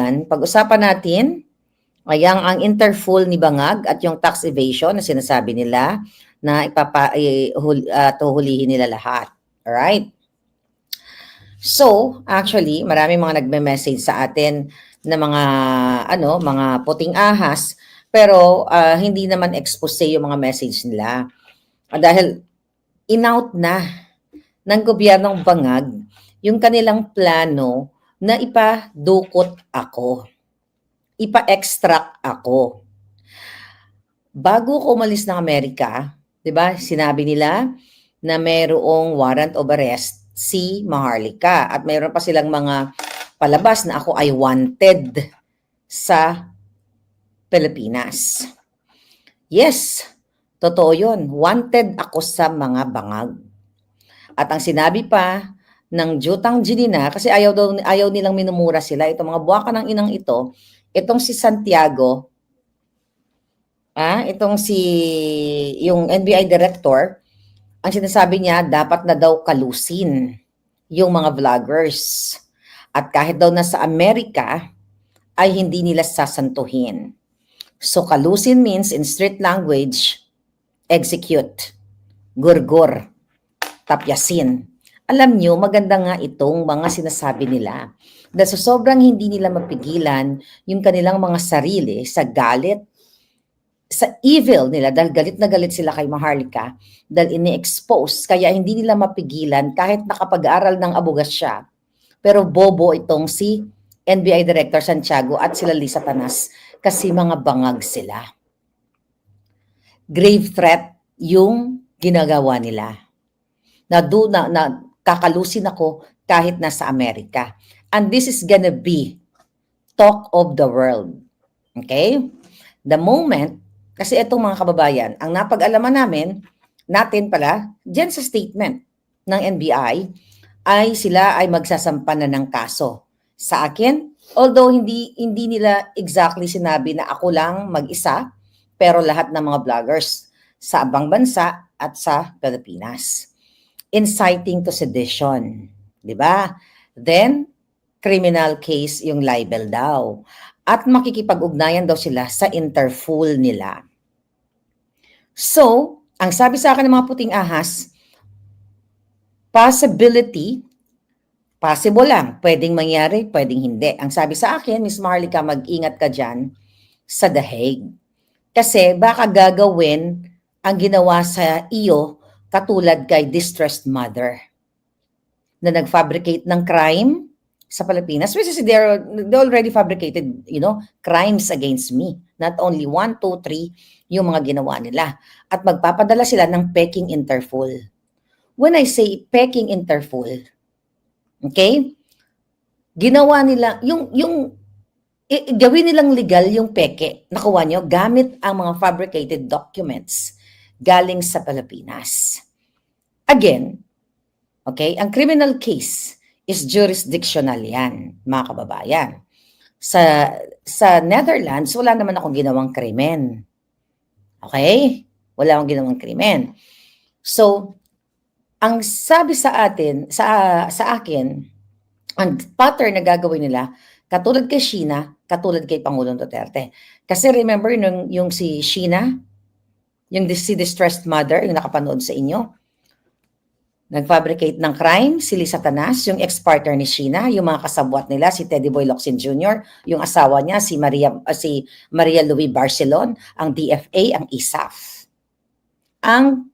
yan, pag-usapan natin ang Interfool ni Bangag at yung tax evasion na sinasabi nila na tuhulihin nila lahat. Alright? So, actually, marami mga nagme-message sa atin na mga puting ahas, pero hindi naman expose yung mga message nila. Dahil in-out na ng gobyernong Bangag yung kanilang plano na ipadukot ako. Ipa-extract ako. Bago ko umalis ng Amerika, 'di ba? Sinabi nila na mayroong warrant of arrest si Maharlika at mayroon pa silang mga palabas na ako ay wanted sa Pilipinas. Yes, totoo 'yon. Wanted ako sa mga Bangag. At ang sinabi pa ng Jutang Ginina, kasi ayaw nilang minumura sila, itong mga buwaka ng inang ito, itong si Santiago, yung NBI director, ang sinasabi niya, dapat na daw kalusin yung mga vloggers. At kahit daw nasa Amerika, ay hindi nila sasantuhin. So kalusin means, in street language, execute, gurgur, tapyasin. Alam nyo, maganda nga itong mga sinasabi nila. Dahil so sobrang hindi nila mapigilan yung kanilang mga sarili sa galit, sa evil nila, dahil galit na galit sila kay Maharlika, dahil ini-expose, kaya hindi nila mapigilan kahit nakapag-aral ng abogasya. Pero bobo itong si NBI Director Santiago at sila Lisa Tanas kasi mga bangag sila. Grave threat yung ginagawa nila. Na kakalusin ako kahit nasa Amerika. And this is gonna be talk of the world. Okay? The moment, kasi itong mga kababayan, ang napag-alaman natin pala, dyan sa statement ng NBI, ay sila ay magsasampa na ng kaso. Sa akin, although hindi nila exactly sinabi na ako lang mag-isa, pero lahat ng mga vloggers sa abang bansa at sa Pilipinas. Inciting to sedition, di ba? Then, criminal case yung libel daw. At makikipag-ugnayan daw sila sa Interfool nila. So, ang sabi sa akin ng mga puting ahas, possible lang. Pwedeng mangyari, pwedeng hindi. Ang sabi sa akin, Miss Maharlika, mag-ingat ka dyan sa The Hague. Kasi baka gagawin ang ginawa sa iyo katulad kay distressed mother na nag-fabricate ng crime sa Pilipinas. Which is they already fabricated, crimes against me. Not only 1, 2, 3 yung mga ginawa nila. At magpapadala sila ng peking Interfool. When I say peking Interfool, okay? Ginawa nila, gawin nilang legal yung peke. Nakuha nyo, gamit ang mga fabricated documents galing sa Pilipinas. Again, okay, ang criminal case is jurisdictional yan, mga kababayan. Sa Netherlands, wala naman akong ginawang krimen. Okay? Wala akong ginawang krimen. So, ang sabi sa atin, sa akin, ang pattern na gagawin nila, katulad kay Sheena, katulad kay Pangulong Duterte. Kasi remember, yung si Sheena, si distressed mother, yung nakapanood sa inyo, nag-fabricate ng crime, si Lisa Tanas, yung ex-partner ni Sheena, yung mga kasabwat nila, si Teddy Boy Locsin Jr., yung asawa niya, si Maria Louie Barcelon, ang DFA, ang ISAF. Ang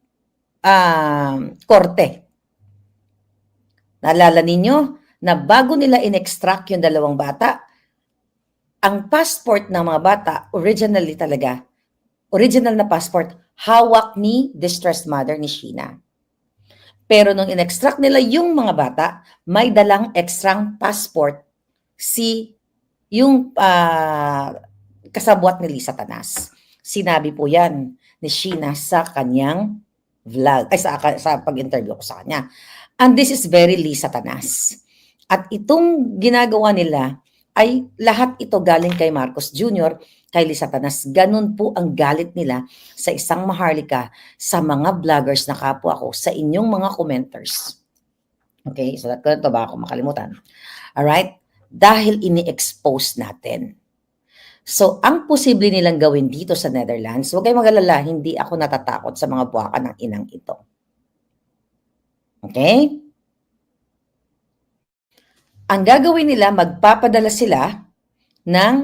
korte. Naalala ninyo na bago nila in-extract yung dalawang bata, ang passport ng mga bata, original na passport, hawak ni distressed mother ni Sheena. Pero nung in-extract nila yung mga bata, may dalang extrang passport yung kasabwat ni Lisa Tanas. Sinabi po yan ni Sheena sa kanyang vlog, sa pag-interview ko sa kanya. And this is very Lisa Tanas. At itong ginagawa nila ay lahat ito galing kay Marcos Jr., kay Lisa Tanas. Ganun po ang galit nila sa isang Maharlika, sa mga vloggers na kapwa ko, sa inyong mga commenters. Okay, so ito ba ako makalimutan? Alright, dahil ini-expose natin. So, ang posible nilang gawin dito sa Netherlands, huwag kayong mag-alala, hindi ako natatakot sa mga buwaka ng inang ito. Okay? Ang gagawin nila, magpapadala sila ng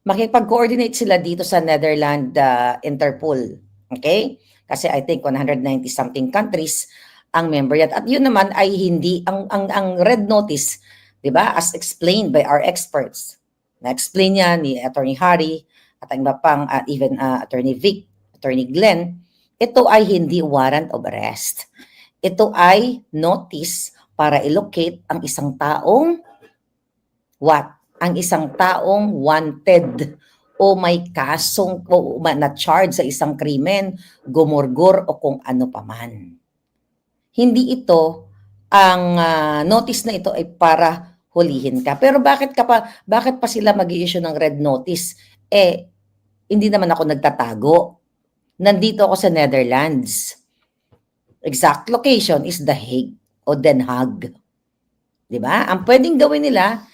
makipag-coordinate sila dito sa Netherlands Interpol. Okay? Kasi I think 190 something countries ang member yan. At yun naman ay hindi ang red notice, 'di ba? As explained by our experts. Na-explain niya ni Attorney Harry at ang iba pang even Attorney Vic, Attorney Glenn, ito ay hindi warrant of arrest. Ito ay notice para i-locate ang isang taong ang isang taong wanted o may kasong o na-charge sa isang krimen, gumurgur o kung ano paman. Hindi ito, ang notice na ito ay para hulihin ka. Pero bakit pa sila mag-i-issue ng red notice? Hindi naman ako nagtatago. Nandito ako sa Netherlands. Exact location is The Hague o Den Haag. 'Di ba? Ang pwedeng gawin nila,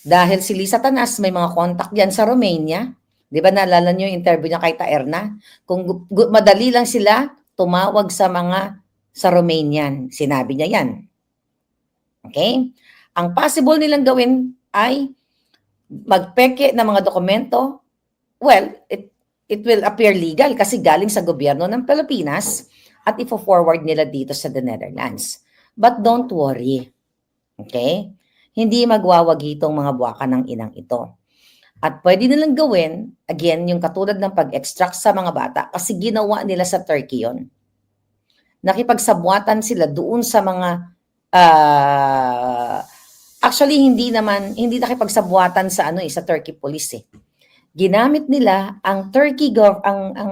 dahil si Lisa Tanas may mga contact diyan sa Romania, 'di ba naalala niyo yung interview niya kay Taerna? Kung madali lang sila tumawag sa Romanian, sinabi niya 'yan. Okay? Ang possible nilang gawin ay magpeke ng mga dokumento. Well, it will appear legal kasi galing sa gobyerno ng Pilipinas at ifo-forward nila dito sa the Netherlands. But don't worry. Okay? Hindi magwawagi itong mga buwaka ng inang ito. At pwede nilang gawin, again, yung katulad ng pag-extract sa mga bata kasi ginawa nila sa Turkey yon. Nakipagsabuatan sila doon sa mga actually hindi nakipagsabuatan sa sa Turkey police. Ginamit nila ang ang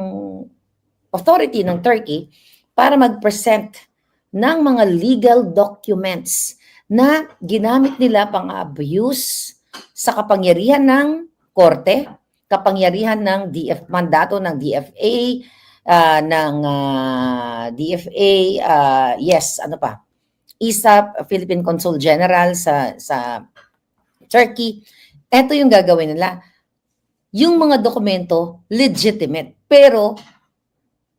authority ng Turkey para mag-present ng mga legal documents na ginamit nila pang-abuse sa kapangyarihan ng korte, kapangyarihan ng mandato ng DFA, ISAF, Philippine Consul General sa Turkey. Ito yung gagawin nila. Yung mga dokumento, legitimate, pero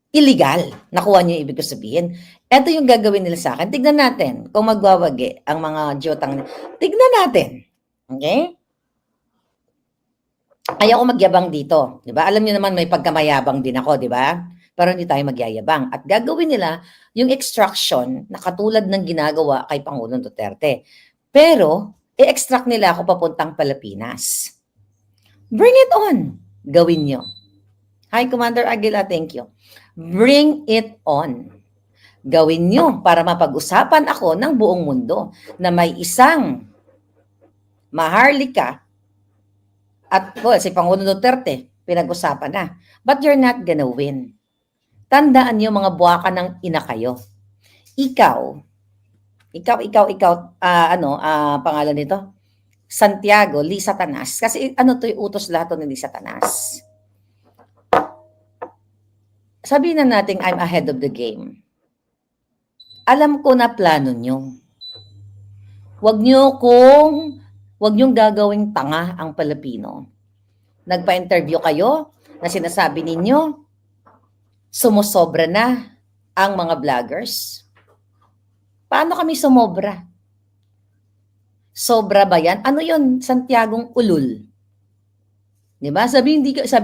illegal. Nakuha niyo yung ibig sabihin. Ito yung gagawin nila sa akin. Tignan natin kung magwawagi ang mga jotang. Tignan natin. Okay? Ayaw ko magyabang dito. Diba? Alam niyo naman may pagkamayabang din ako, di ba? Pero hindi tayo magyayabang. At gagawin nila yung extraction na katulad ng ginagawa kay Pangulong Duterte. Pero, i-extract nila ako papuntang Pilipinas. Bring it on. Gawin nyo. Hi, Commander Aguila. Thank you. Bring it on. Gawin nyo para mapag-usapan ako ng buong mundo na may isang Maharlika at si Pangulong Duterte, pinag-usapan na. But you're not gonna win. Tandaan nyo mga buwaka ng ina kayo. Ikaw, pangalan nito? Santiago, Lisa Tanas. Kasi to yung utos lahat ni Lisa Tanas. Sabihin na natin, I'm ahead of the game. Alam ko na plano nyo. Huwag nyong gagawing tanga ang Pilipino. Nagpa-interview kayo na sinasabi ninyo, sumusobra na ang mga vloggers. Paano kami sumobra? Sobra ba yan? Ano yun? Santiagong ulul. Diba? Sabi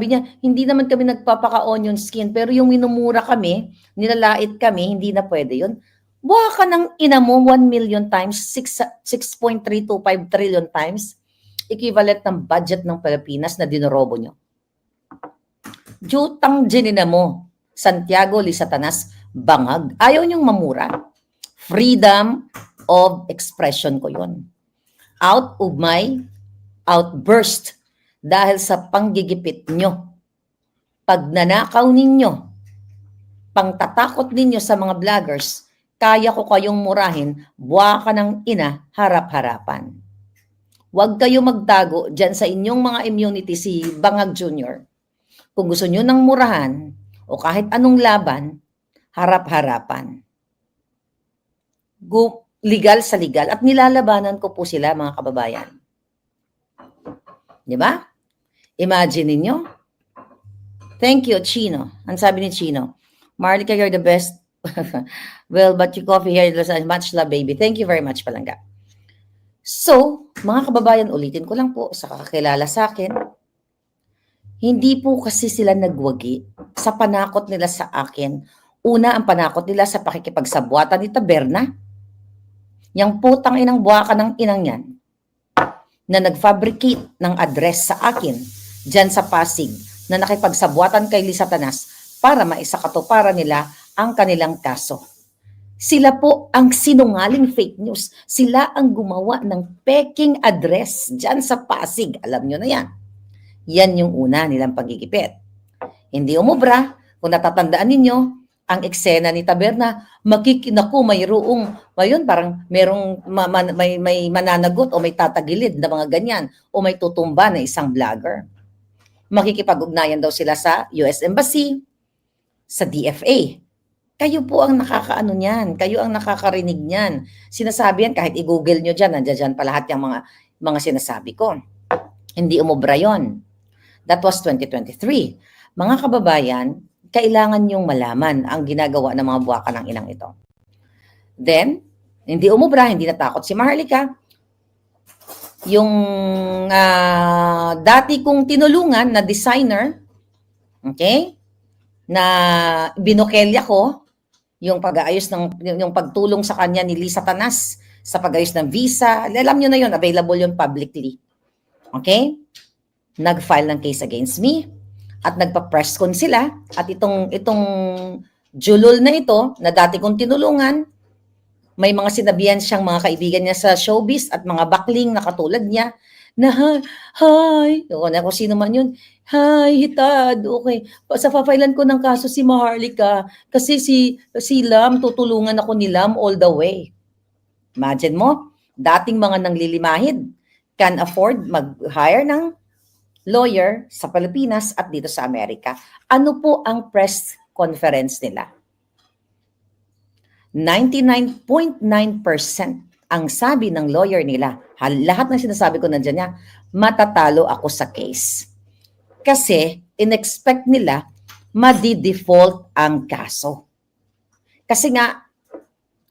niya, hindi naman kami nagpapaka-onion skin, pero yung minumura kami, nilalait kami, hindi na pwede yun. Buha ka ng ina mo 1 million times, 6.325 trillion times, equivalent ng budget ng Pilipinas na dinorobo nyo. Jutang ginina mo, Santiago, Lisa Tanas, bangag. Ayaw nyong mamura. Freedom of expression ko yun. Out of my outburst dahil sa panggigipit nyo, pagnanakaw ninyo, pangtatakot ninyo sa mga vloggers, kaya ko kayong murahin, buwa ka ng ina, harap-harapan. Huwag kayo magtago dyan sa inyong mga immunity, si Bangag Jr. Kung gusto nyo ng murahan, o kahit anong laban, harap-harapan. Legal sa legal, at nilalabanan ko po sila mga kababayan. Di ba? Imagine ninyo. Thank you, Chino. Ang sabi ni Chino, Marlica, you're the best. Well, but your coffee here is much love, baby. Thank you very much, Palangga. So, mga kababayan, ulitin ko lang po sa kakakilala sa akin, hindi po kasi sila nagwagi sa panakot nila sa akin. Una, ang panakot nila sa pakikipagsabwatan ni Taberna. Yang putang inang buwaka ng inang yan na nag-fabricate ng address sa akin dyan sa Pasig na nakipagsabwatan kay Lisa Tanas para maisakatuparan nila ang kanilang kaso. Sila po ang sinungaling fake news. Sila ang gumawa ng peking address dyan sa Pasig. Alam nyo na yan. Yan yung una nilang pagigipit. Hindi umubra. Kung natatandaan ninyo, ang eksena ni Taberna, makikinaku mayroong, mayon parang merong may mananagot o may tatagilid na mga ganyan o may tutumba na isang vlogger. Makikipag-ugnayan daw sila sa US Embassy, sa DFA. Kayo po ang nakakaano niyan. Kayo ang nakakarinig niyan. Sinasabi yan, kahit i-google nyo dyan, nandiyan pa lahat yung mga sinasabi ko. Hindi umubra yon. That was 2023. Mga kababayan, kailangan nyong malaman ang ginagawa ng mga buwaka ng inang ito. Then, hindi umubra, hindi natakot si Maharlika. Yung dati kong tinulungan na designer, okay, na binukelya ko, yung pag-aayos yung pagtulong sa kanya ni Lisa Tanas sa pag-ayos ng visa, alam nyo na yun, available yun publicly. Okay? Nag-file ng case against me at nagpa-press con sila at itong julol na ito na dati kong tinulungan, may mga sinabihan siyang mga kaibigan niya sa showbiz at mga bakling na katulad niya na hi, kung sino man yun, hi, hitad, okay. Sa papailan ko ng kaso si Maharlika kasi si Lam, tutulungan ako ni Lam all the way. Imagine mo, dating mga nanglilimahid can afford mag-hire ng lawyer sa Pilipinas at dito sa Amerika. Ano po ang press conference nila? 99.9% ang sabi ng lawyer nila, lahat ng sinasabi ko nandiyan niya, matatalo ako sa case. Kasi in-expect nila madi-default ang kaso. Kasi nga,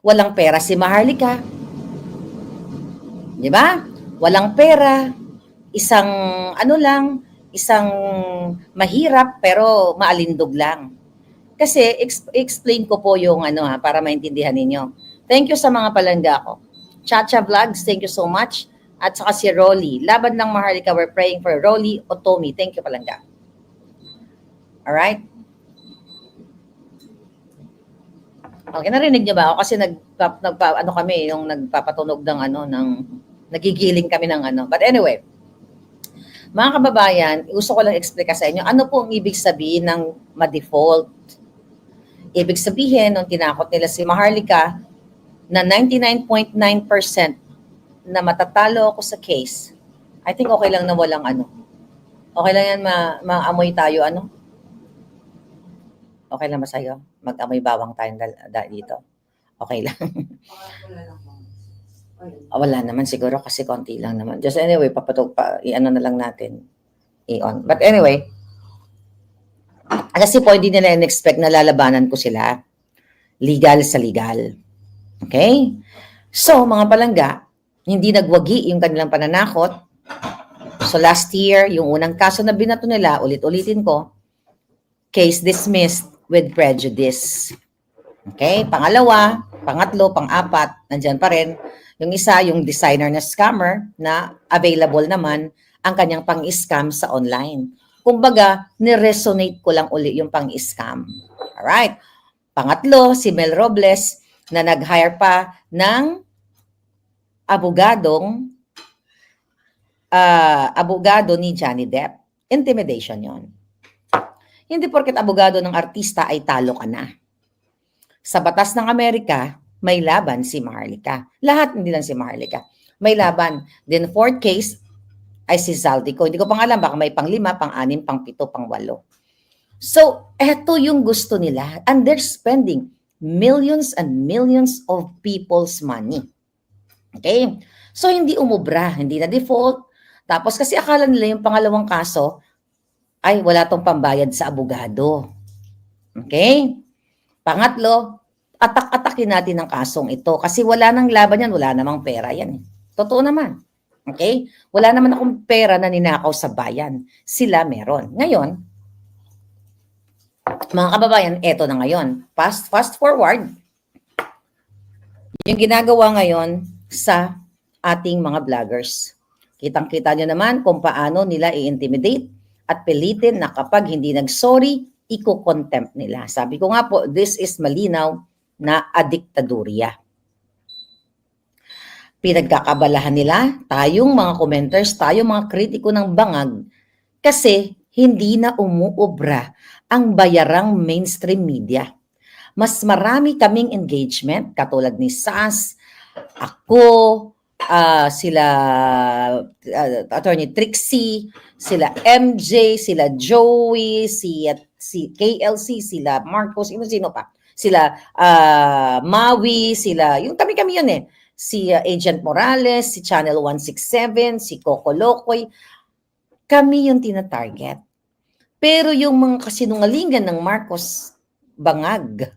walang pera si Maharlika. Di ba? Walang pera. Isang mahirap pero maalindog lang. Kasi explain ko po yung para maintindihan ninyo. Thank you sa mga palangga ko. Chacha Vlogs, thank you so much. At saka si Rolly. Laban ng Maharlika, we're praying for Rolly Otomi. Thank you palangga. Alright? Okay, narinig niyo ba ako? Kasi nagpapatunog ng nagigiling kami ng But anyway, mga kababayan, gusto ko lang explain sa inyo, ano po ang ibig sabihin ng ma-default? Ibig sabihin, nung tinakot nila si Maharlika, na 99.9% na matatalo ako sa case, I think okay lang na walang Okay lang yan, maamoy tayo, Okay lang ba sa'yo? Mag-amoy bawang tayong dito. Okay lang. Wala naman siguro kasi konti lang naman. Just anyway, i-ano na lang natin. I-on. But anyway, kasi po hindi nila in-expect na lalabanan ko sila. Legal sa legal. Okay? So, mga palangga, hindi nagwagi yung kanilang pananakot. So, last year, yung unang kaso na binato nila, ulit-ulitin ko, case dismissed with prejudice. Okay? Pangalawa, pangatlo, pang-apat, nandyan pa rin. Yung isa, yung designer na scammer na available naman ang kanyang pang-scam sa online. Kumbaga, ni-resonate ko lang uli yung pang-scam. Alright. Pangatlo, si Mel Robles na nag-hire pa ng abogado ni Johnny Depp. Intimidation yon. Hindi porket abogado ng artista ay talo ka na. Sa batas ng Amerika, may laban si Maharlika. Lahat, hindi lang si Maharlika. May laban. Then fourth case ay si Zaldico. Hindi ko pang alam, baka may pang-5, pang-6, pang-7, pang-8. So, eto yung gusto nila. And they're spending millions and millions of people's money. Okay? So, hindi umubra, hindi na default. Tapos kasi akala nila yung pangalawang kaso ay wala tong pambayad sa abogado. Okay? Pangatlo, atak-atakin natin ang kasong ito kasi wala nang laban yan, wala namang pera yan. Totoo naman. Okay? Wala naman akong pera na ninakaw sa bayan. Sila meron. Ngayon, mga kababayan, eto na ngayon. Fast forward. Yung ginagawa ngayon sa ating mga vloggers. Kitang-kita nyo naman kung paano nila i-intimidate at pilitin na kapag hindi nag-sorry, iko-contempt nila. Sabi ko nga po, this is malinaw na adiktadurya. Pinagkakabalahan nila, tayong mga commenters, tayong mga kritiko ng bangag, kasi hindi na umuobra ang bayarang mainstream media. Mas marami kaming engagement, katulad ni SAS, ako, sila Attorney Trixie, sila MJ, sila Joey, si KLC, sila Marcos, sino pa? Sila Maui, sila, yung kami yun eh. Si Agent Morales, si Channel 167, si Coco Locoy, kami yung tina-target. Pero yung mga kasinungalingan ng Marcos Bangag,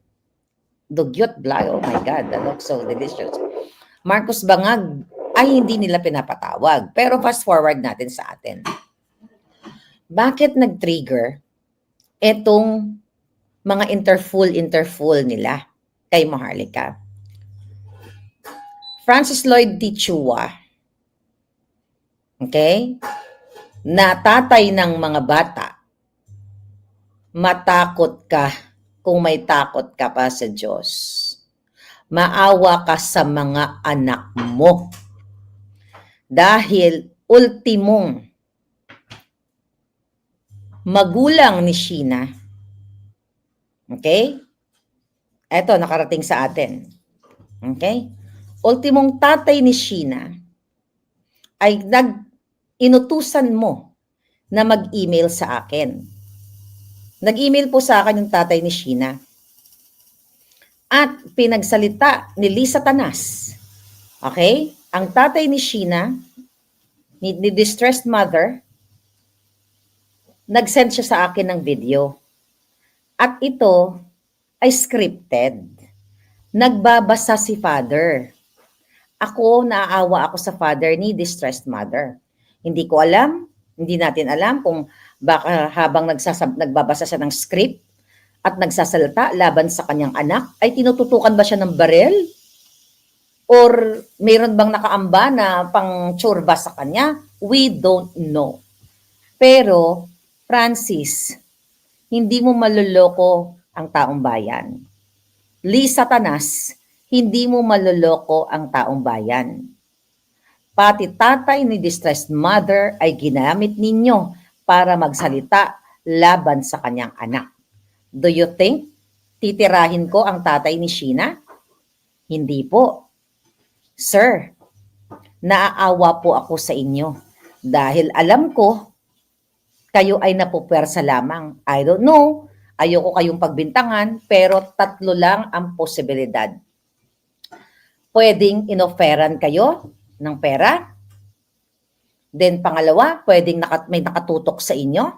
dugyot bly, oh my God, that looks so delicious. Marcos Bangag ay hindi nila pinapatawag. Pero fast forward natin sa atin. Bakit nag-trigger etong mga interfool nila kay Maharlika? Francis Lloyd Tichua, okay, na tatay ng mga bata, matakot ka kung may takot ka pa sa Diyos. Maawa ka sa mga anak mo. Dahil ultimong magulang ni Sheena, okay? Eto, nakarating sa atin. Okay? Ultimong tatay ni Sheena ay inutusan mo na mag-email sa akin. Nag-email po sa akin yung tatay ni Sheena. At pinagsalita ni Lisa Tanas. Okay? Ang tatay ni Sheena, ni distressed mother, nag-send siya sa akin ng video. At ito ay scripted. Nagbabasa si father. Ako, naaawa ako sa father ni distressed mother. Hindi ko alam, hindi natin alam kung baka habang nagbabasa siya ng script at nagsasalita laban sa kanyang anak, ay tinututukan ba siya ng barel? Or mayroon bang nakaamba na pang tsurba sa kanya? We don't know. Pero, Francis, hindi mo maluloko ang taong bayan. Lisa Tanas, hindi mo maluloko ang taong bayan. Pati tatay ni distressed mother ay ginamit ninyo para magsalita laban sa kanyang anak. Do you think titirahin ko ang tatay ni Sheena? Hindi po. Sir, naaawa po ako sa inyo dahil alam ko kayo ay napupwersa lamang. I don't know, ayoko kayong pagbintangan, pero 3 lang ang posibilidad. Pwedeng inoferan kayo ng pera. Then pangalawa, pwedeng may nakatutok sa inyo.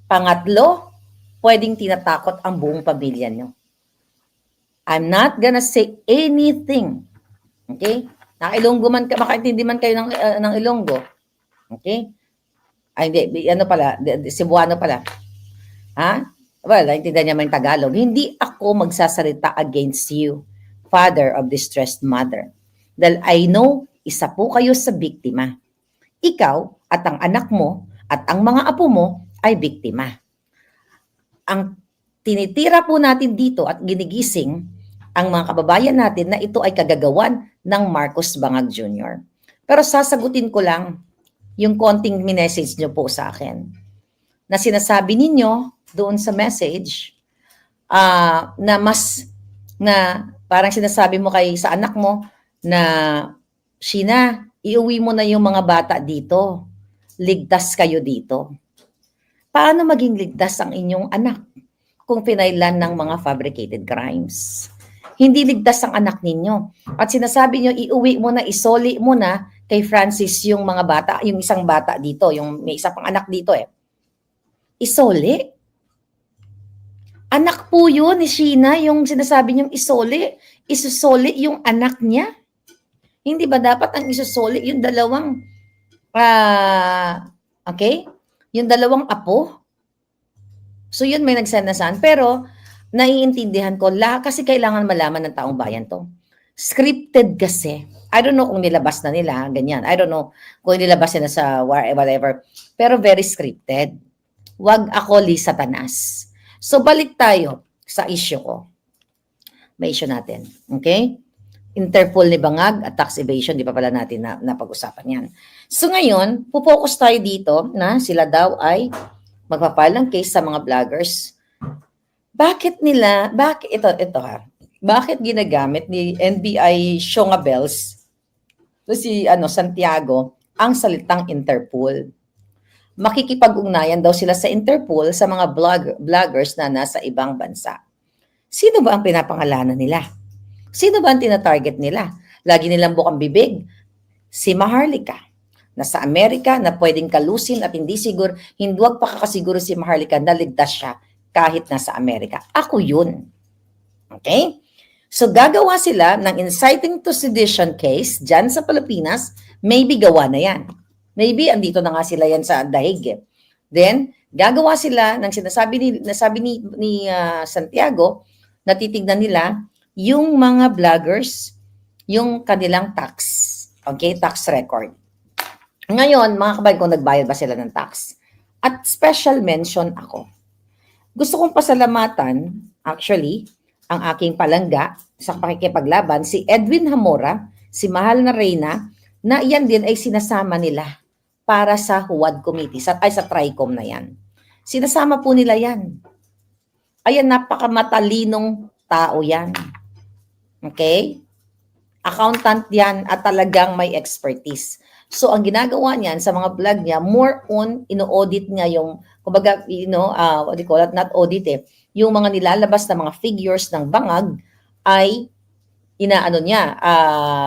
Pangatlo, pwedeng tinatakot ang buong pamilya nyo. I'm not gonna say anything. Okay? Naka-Ilonggo man, makaintindi man kayo ng Ilonggo. Okay? Ay, hindi, ano pala, Cebuano pala. Ha? Well, naintindihan niya man yung Tagalog. Hindi ako magsasalita against you, father of distressed mother. Dahil I know, isa po kayo sa biktima. Ikaw at ang anak mo at ang mga apo mo ay biktima. Ang tinitira po natin dito at ginigising ang mga kababayan natin na ito ay kagagawan ng Marcos Bangag Jr. Pero sasagutin ko lang yung konting message nyo po sa akin na sinasabi ninyo doon sa message na parang sinasabi mo sa anak mo na Sheena, iuwi mo na yung mga bata dito. Ligtas kayo dito. Paano maging ligtas ang inyong anak kung pinailan ng mga fabricated crimes? Hindi ligtas ang anak ninyo. At sinasabi nyo, iuwi mo na, isoli mo na kay Francis yung mga bata, yung isang bata dito, yung may isa pang anak dito isoli. Anak po yun ni Sheena, yung sinasabi niyong isoli. Isusoli yung anak niya. Hindi ba dapat ang isusoli yung dalawang, okay? Yung dalawang apo. So yun may nagsend na saan. Pero naiintindihan ko, kasi kailangan malaman ng taong bayan to. Scripted kasi. I don't know kung nilabas na nila, ganyan. I don't know kung nilabas na sa whatever. Pero very scripted. Wag ako Lee Satanas. So balik tayo sa issue ko. May issue natin. Okay? Interpol ni Bangag at tax evasion, di pa pala natin napag-usapan yan. So ngayon, pupokus tayo dito na sila daw ay magpapile ng case sa mga vloggers. Bakit ginagamit ni NBI Shonga Bells si Santiago ang salitang Interpol? Makikipag-ugnayan daw sila sa Interpol sa mga vloggers na nasa ibang bansa. Sino ba ang pinapangalanan nila? Sino ba ang tina-target nila? Lagi nilang bukang bibig. Si Maharlika, na sa Amerika na pwedeng kalusin at hindi wag pa kakasiguro si Maharlika na ligtas siya kahit nasa Amerika. Ako yun. Okay? So gagawa sila ng inciting to sedition case dyan sa Pilipinas, maybe gawa na yan. Maybe andito na nga sila yan sa dahig. Then, gagawa sila ng nasabi ni Santiago na titignan nila yung mga vloggers, yung kanilang tax. Okay, tax record. Ngayon, mga kabayan ko, nagbayad ba sila ng tax? At special mention ako. Gusto kong pasalamatan, actually, ang aking palangga sa pakikipaglaban, si Edwin Hamora, si Mahal na Reyna, na iyan din ay sinasama nila para sa HUAD committee, sa TRICOM na yan. Sinasama po nila yan. Ayan, napakamatalinong tao yan. Okay? Accountant yan at talagang may expertise. So, ang ginagawa niyan sa mga vlog niya, more on, ino-audit niya yung, kumbaga, what do you call it? Not audit yung mga nilalabas na mga figures ng Bangag ay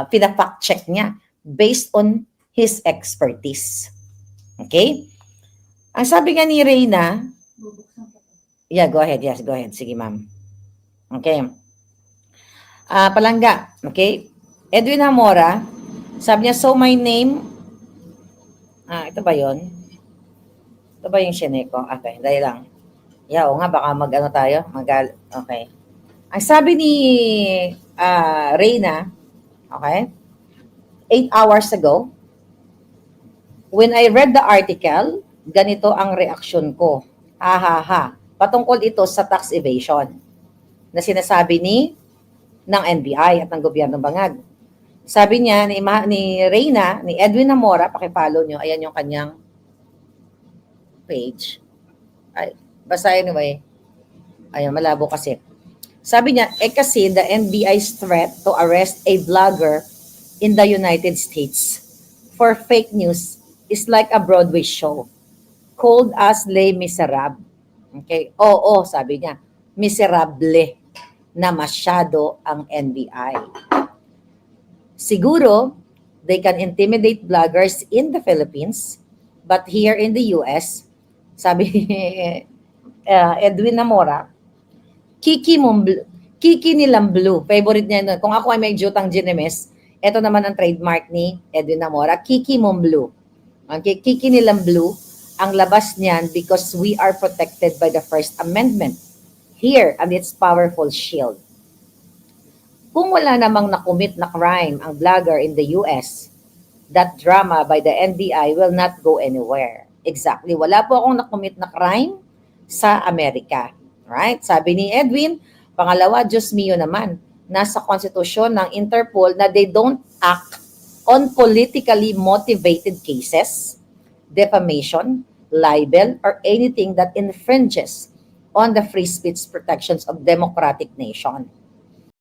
pina-fact check niya based on his expertise. Okay? Ang sabi nga ni Reyna, go ahead. Yes, go ahead. Sige, ma'am. Okay. Palangga. Okay. Edwin Hamora, sabi niya, so my name, ito ba yun? Ito ba yung Sheneko? Okay, dahil lang. Oo nga, baka tayo. Okay. Ang sabi ni Reyna, okay, 8 hours ago, when I read the article, ganito ang reaksyon ko. Patungkol ito sa tax evasion na sinasabi ng NBI at ng gobyernong Bangag. Sabi niya ni Reyna, ni Edwin Hamora, pakipollow nyo, ayan yung kanyang page. Basta anyway, ayun, malabo kasi. Sabi niya, kasi the NBI's threat to arrest a vlogger in the United States for fake news is like a Broadway show called as Les Miserables. Okay? Oo, sabi niya, miserable na masyado ang NBI. Siguro, they can intimidate vloggers in the Philippines, but here in the US, sabi Edwin Namora, Kiki nilang blue. Favorite niya nun. Kung ako ay may jutang ginemes, ito naman ang trademark ni Edwin Namora, Kiki blue. Okay, Kiki nilang blue, ang labas niyan because we are protected by the First Amendment here and its powerful shield. Kung wala namang nakumit na crime ang vlogger in the US, that drama by the NBI will not go anywhere. Exactly. Wala po akong nakumit na crime sa Amerika. Right? Sabi ni Edwin, pangalawa, Diyos mio naman, nasa konstitusyon ng Interpol na they don't act on politically motivated cases, defamation, libel, or anything that infringes on the free speech protections of democratic nation.